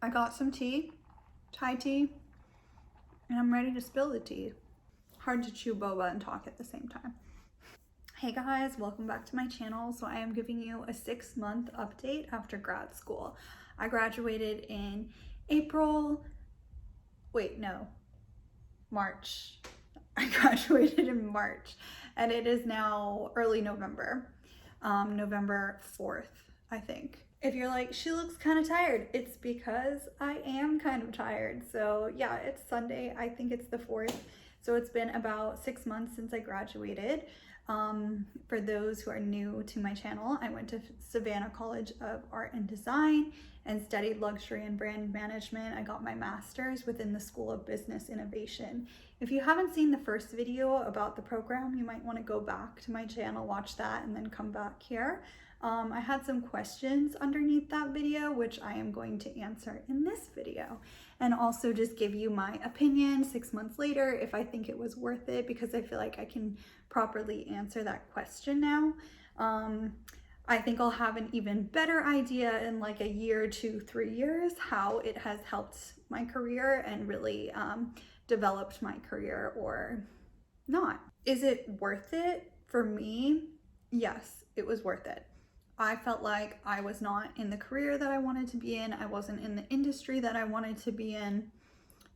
I got some tea, Thai tea, and I'm ready to spill the tea. Hard to chew boba and talk at the same time. Hey guys, welcome back to my channel. So I am giving you a 6-month update after grad school. I graduated in March. I graduated in March and it is now early November, November 4th, I think. If you're like, she looks kind of tired, it's because I am kind of tired. So yeah, it's Sunday. I think it's the 4th. So it's been about 6 months since I graduated. For those who are new to my channel, I went to Savannah College of Art and Design and studied luxury and brand management. I got my master's within the School of Business Innovation. If you haven't seen the first video about the program, you might want to go back to my channel, watch that, and then come back here. I had some questions underneath that video, which I am going to answer in this video, and also just give you my opinion 6 months later if I think it was worth it, because I feel like I can properly answer that question now. I think I'll have an even better idea in like a year, 2, 3 years, how it has helped my career and really developed my career or not. Is it worth it for me? Yes, it was worth it. I felt like I was not in the career that I wanted to be in. I wasn't in the industry that I wanted to be in.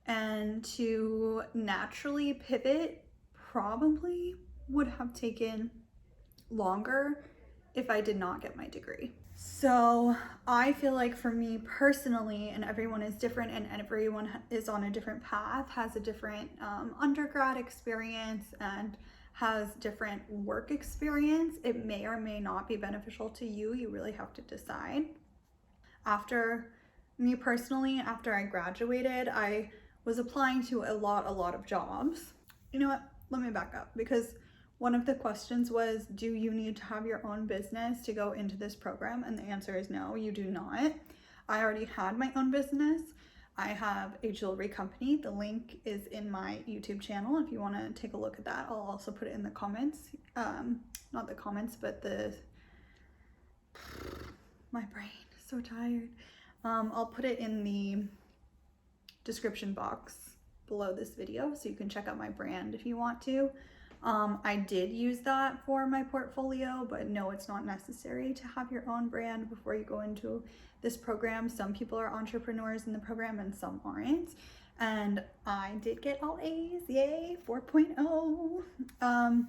And to naturally pivot probably would have taken longer if I did not get my degree. So I feel like for me personally, and everyone is different and everyone is on a different path, has a different undergrad experience and has different work experience, it may or may not be beneficial to you. You really have to decide. After me personally, after I graduated, I was applying to a lot of jobs. You know what? Let me back up, because one of the questions was, do you need to have your own business to go into this program? And the answer is no, you do not. I already had my own business. I have a jewelry company. The link is in my YouTube channel if you want to take a look at that. I'll also put it in the comments. Not the comments, but my brain is so tired. I'll put it in the description box below this video so you can check out my brand if you want to. I did use that for my portfolio, but no, it's not necessary to have your own brand before you go into this program. Some people are entrepreneurs in the program and some aren't. And I did get all A's, yay, 4.0.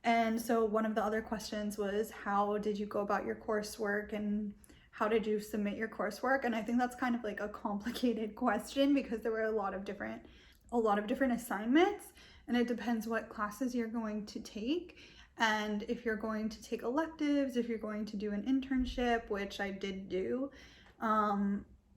And so one of the other questions was, how did you go about your coursework and how did you submit your coursework? And I think that's kind of like a complicated question because there were a lot of different assignments, and it depends what classes you're going to take. And if you're going to take electives, if you're going to do an internship, which I did do,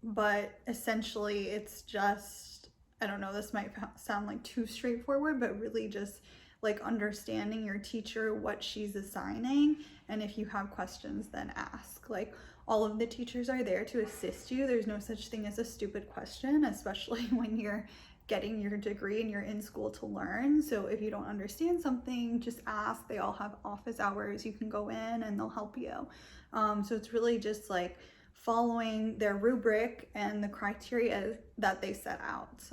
but essentially it's just, I don't know, this might sound like too straightforward, but really just like understanding your teacher, what she's assigning, and if you have questions, then ask. Like, all of the teachers are there to assist you. There's no such thing as a stupid question, especially when you're getting your degree and you're in school to learn. So if you don't understand something, just ask. They all have office hours. You can go in and they'll help you. So it's really just like following their rubric and the criteria that they set out.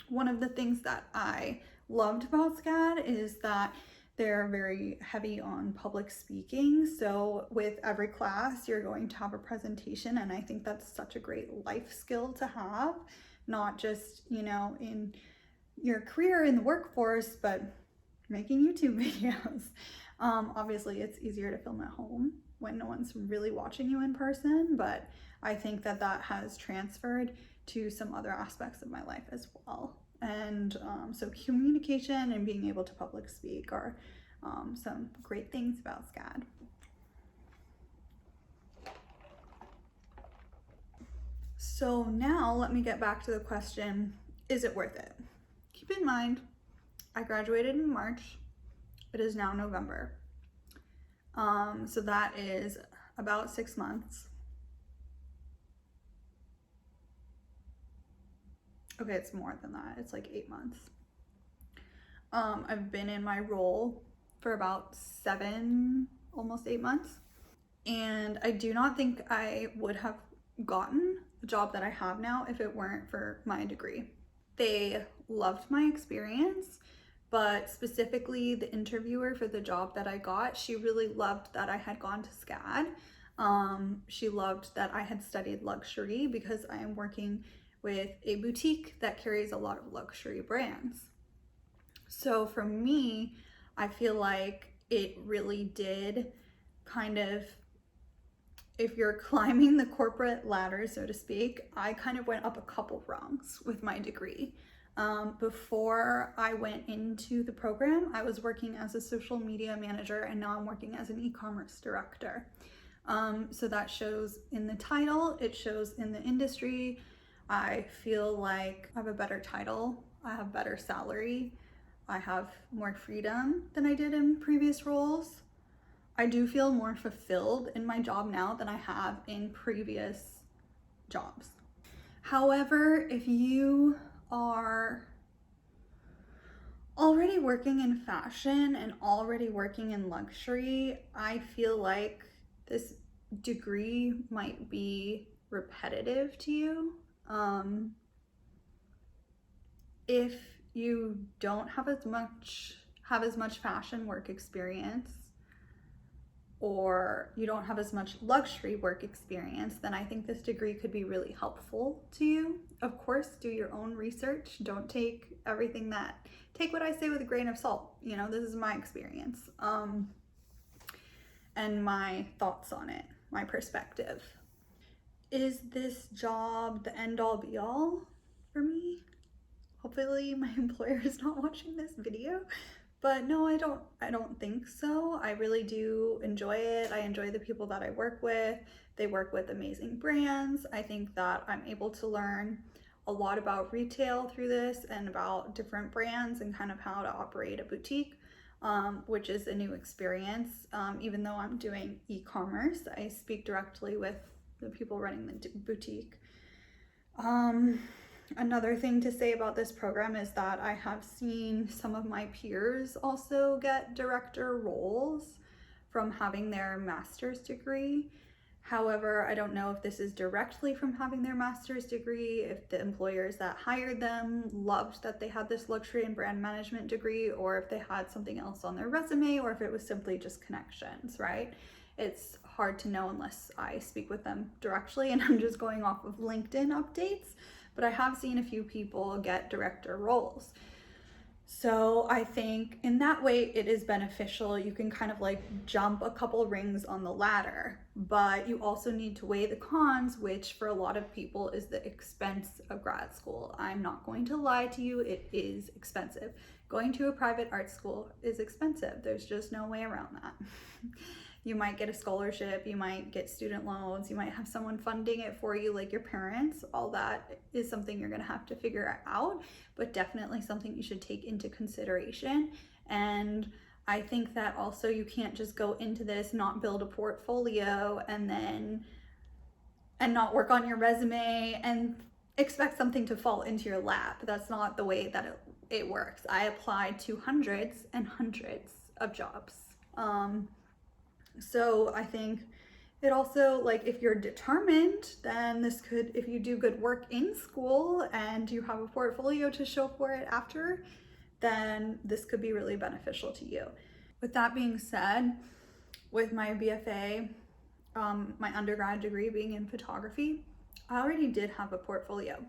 One of the things that I loved about SCAD is that they're very heavy on public speaking. So with every class, you're going to have a presentation, and I think that's such a great life skill to have, not just, you know, in your career in the workforce, but making YouTube videos. Obviously, it's easier to film at home when no one's really watching you in person, but I think that that has transferred to some other aspects of my life as well. And so communication and being able to public speak are some great things about SCAD. So now let me get back to the question, is it worth it? Keep in mind, I graduated in March. It is now November. So that is about 6 months. Okay, it's more than that. It's like 8 months. I've been in my role for about 7, almost 8 months. And I do not think I would have gotten the job that I have now if it weren't for my degree. They loved my experience, but specifically the interviewer for the job that I got, she really loved that I had gone to SCAD. She loved that I had studied luxury because I am working with a boutique that carries a lot of luxury brands. So for me, I feel like it really did kind of, if you're climbing the corporate ladder, so to speak, I kind of went up a couple rungs with my degree. Before I went into the program, I was working as a social media manager, and now I'm working as an e-commerce director. So that shows in the title, it shows in the industry. I feel like I have a better title, I have better salary, I have more freedom than I did in previous roles. I do feel more fulfilled in my job now than I have in previous jobs. However, if you are already working in fashion and already working in luxury, I feel like this degree might be repetitive to you. If you don't have as much fashion work experience, or you don't have as much luxury work experience, then I think this degree could be really helpful to you. Of course, do your own research. Don't take what I say with a grain of salt. You know, this is my experience, and my thoughts on it, my perspective. Is this job the end all be all for me? Hopefully my employer is not watching this video. But no, I don't think so. I really do enjoy it. I enjoy the people that I work with. They work with amazing brands. I think that I'm able to learn a lot about retail through this and about different brands and kind of how to operate a boutique, which is a new experience. Even though I'm doing e-commerce, I speak directly with the people running the boutique. Another thing to say about this program is that I have seen some of my peers also get director roles from having their master's degree. However, I don't know if this is directly from having their master's degree, if the employers that hired them loved that they had this luxury and brand management degree, or if they had something else on their resume, or if it was simply just connections, right? It's hard to know unless I speak with them directly and I'm just going off of LinkedIn updates. But I have seen a few people get director roles. So I think in that way it is beneficial. You can kind of like jump a couple rings on the ladder, but you also need to weigh the cons, which for a lot of people is the expense of grad school. I'm not going to lie to you, it is expensive. Going to a private art school is expensive. There's just no way around that. You might get a scholarship, you might get student loans, you might have someone funding it for you, like your parents. All that is something you're gonna have to figure out, but definitely something you should take into consideration. And I think that also you can't just go into this, not build a portfolio, and not work on your resume and expect something to fall into your lap. That's not the way that it works. I applied to hundreds and hundreds of jobs. So I think it also, like, if you're determined, then this could, if you do good work in school and you have a portfolio to show for it after, then this could be really beneficial to you. With that being said, with my BFA, my undergrad degree being in photography, I already did have a portfolio.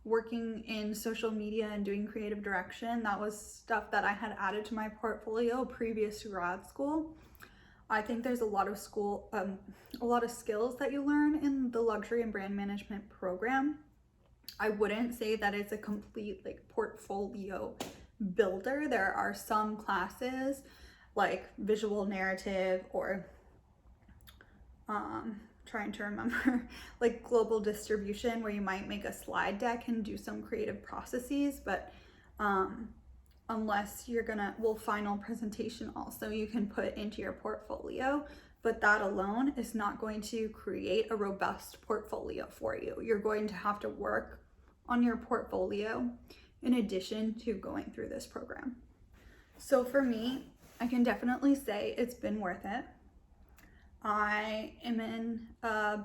Working in social media and doing creative direction, that was stuff that I had added to my portfolio previous to grad school. I think there's a lot of skills that you learn in the luxury and brand management program. I wouldn't say that it's a complete like portfolio builder. There are some classes like visual narrative or trying to remember like global distribution, where you might make a slide deck and do some creative processes, but unless you're final presentation also you can put into your portfolio, but that alone is not going to create a robust portfolio for you. You're going to have to work on your portfolio in addition to going through this program. So for me, I can definitely say it's been worth it. I am in a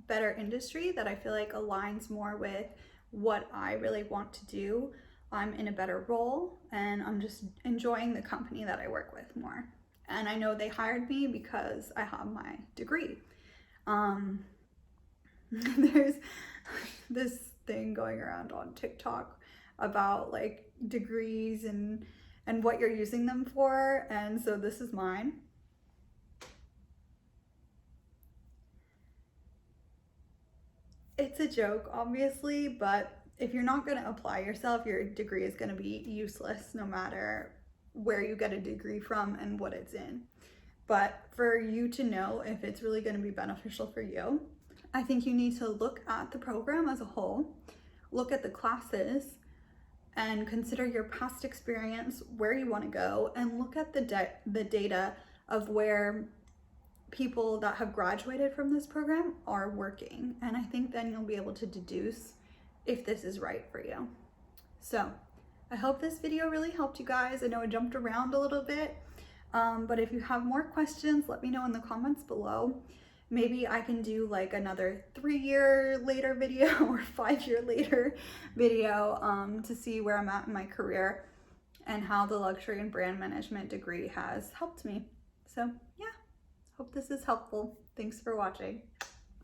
better industry that I feel like aligns more with what I really want to do. I'm in a better role and I'm just enjoying the company that I work with more. And I know they hired me because I have my degree. There's this thing going around on TikTok about like degrees and what you're using them for, and so this is mine. It's a joke, obviously, but if you're not going to apply yourself, your degree is going to be useless no matter where you get a degree from and what it's in. But for you to know if it's really going to be beneficial for you, I think you need to look at the program as a whole, look at the classes, and consider your past experience, where you want to go, and look at the data of where people that have graduated from this program are working. And I think then you'll be able to deduce if this is right for you. So I hope this video really helped you guys. I know I jumped around a little bit, but if you have more questions, let me know in the comments below. Maybe I can do like another 3-year later video or 5-year later video to see where I'm at in my career and how the luxury and brand management degree has helped me. So yeah, hope this is helpful. Thanks for watching.